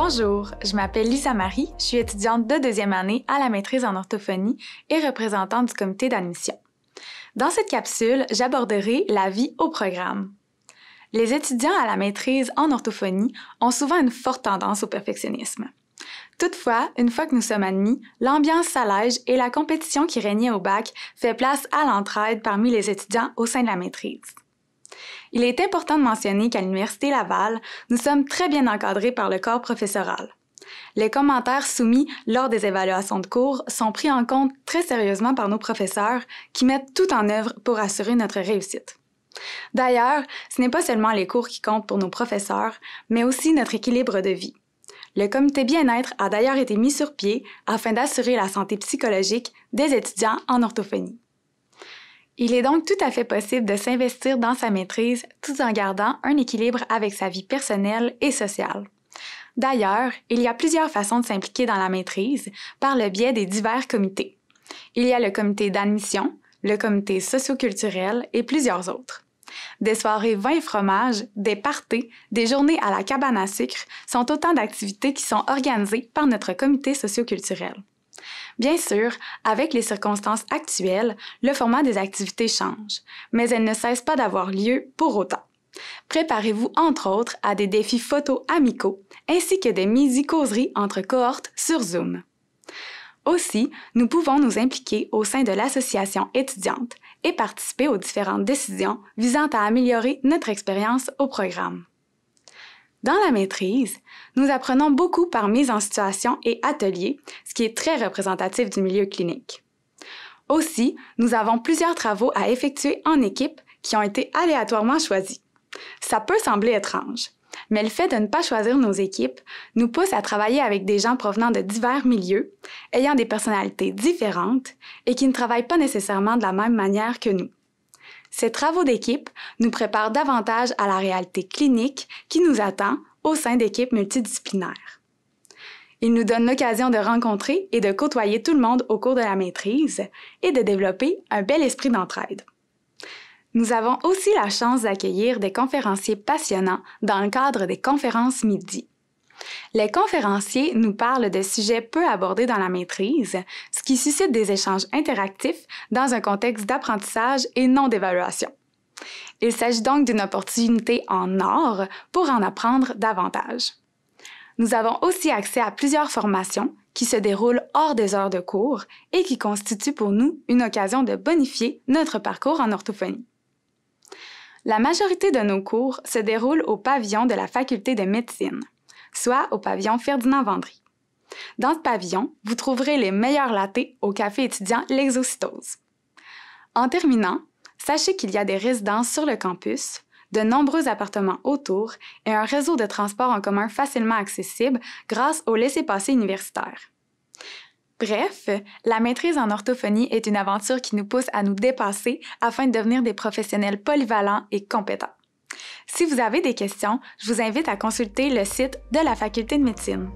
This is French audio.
Bonjour, je m'appelle Lisa Marie, je suis étudiante de deuxième année à la maîtrise en orthophonie et représentante du comité d'admission. Dans cette capsule, j'aborderai la vie au programme. Les étudiants à la maîtrise en orthophonie ont souvent une forte tendance au perfectionnisme. Toutefois, une fois que nous sommes admis, l'ambiance s'allège et la compétition qui régnait au bac fait place à l'entraide parmi les étudiants au sein de la maîtrise. Il est important de mentionner qu'à l'Université Laval, nous sommes très bien encadrés par le corps professoral. Les commentaires soumis lors des évaluations de cours sont pris en compte très sérieusement par nos professeurs qui mettent tout en œuvre pour assurer notre réussite. D'ailleurs, ce n'est pas seulement les cours qui comptent pour nos professeurs, mais aussi notre équilibre de vie. Le comité bien-être a d'ailleurs été mis sur pied afin d'assurer la santé psychologique des étudiants en orthophonie. Il est donc tout à fait possible de s'investir dans sa maîtrise tout en gardant un équilibre avec sa vie personnelle et sociale. D'ailleurs, il y a plusieurs façons de s'impliquer dans la maîtrise par le biais des divers comités. Il y a le comité d'admission, le comité socioculturel et plusieurs autres. Des soirées vin et fromage, des parties, des journées à la cabane à sucre sont autant d'activités qui sont organisées par notre comité socioculturel. Bien sûr, avec les circonstances actuelles, le format des activités change, mais elles ne cessent pas d'avoir lieu pour autant. Préparez-vous entre autres à des défis photos amicaux ainsi que des midi-causeries entre cohortes sur Zoom. Aussi, nous pouvons nous impliquer au sein de l'association étudiante et participer aux différentes décisions visant à améliorer notre expérience au programme. Dans la maîtrise, nous apprenons beaucoup par mise en situation et ateliers, ce qui est très représentatif du milieu clinique. Aussi, nous avons plusieurs travaux à effectuer en équipe qui ont été aléatoirement choisis. Ça peut sembler étrange, mais le fait de ne pas choisir nos équipes nous pousse à travailler avec des gens provenant de divers milieux, ayant des personnalités différentes et qui ne travaillent pas nécessairement de la même manière que nous. Ces travaux d'équipe nous préparent davantage à la réalité clinique qui nous attend au sein d'équipes multidisciplinaires. Ils nous donnent l'occasion de rencontrer et de côtoyer tout le monde au cours de la maîtrise et de développer un bel esprit d'entraide. Nous avons aussi la chance d'accueillir des conférenciers passionnants dans le cadre des conférences midi. Les conférenciers nous parlent de sujets peu abordés dans la maîtrise, ce qui suscite des échanges interactifs dans un contexte d'apprentissage et non d'évaluation. Il s'agit donc d'une opportunité en or pour en apprendre davantage. Nous avons aussi accès à plusieurs formations qui se déroulent hors des heures de cours et qui constituent pour nous une occasion de bonifier notre parcours en orthophonie. La majorité de nos cours se déroulent au pavillon de la faculté de médecine, soit au pavillon Ferdinand-Vandry. Dans ce pavillon, vous trouverez les meilleurs lattés au café étudiant L'Exocytose. En terminant, sachez qu'il y a des résidences sur le campus, de nombreux appartements autour et un réseau de transport en commun facilement accessible grâce au laissez-passer universitaire. Bref, la maîtrise en orthophonie est une aventure qui nous pousse à nous dépasser afin de devenir des professionnels polyvalents et compétents. Si vous avez des questions, je vous invite à consulter le site de la Faculté de médecine.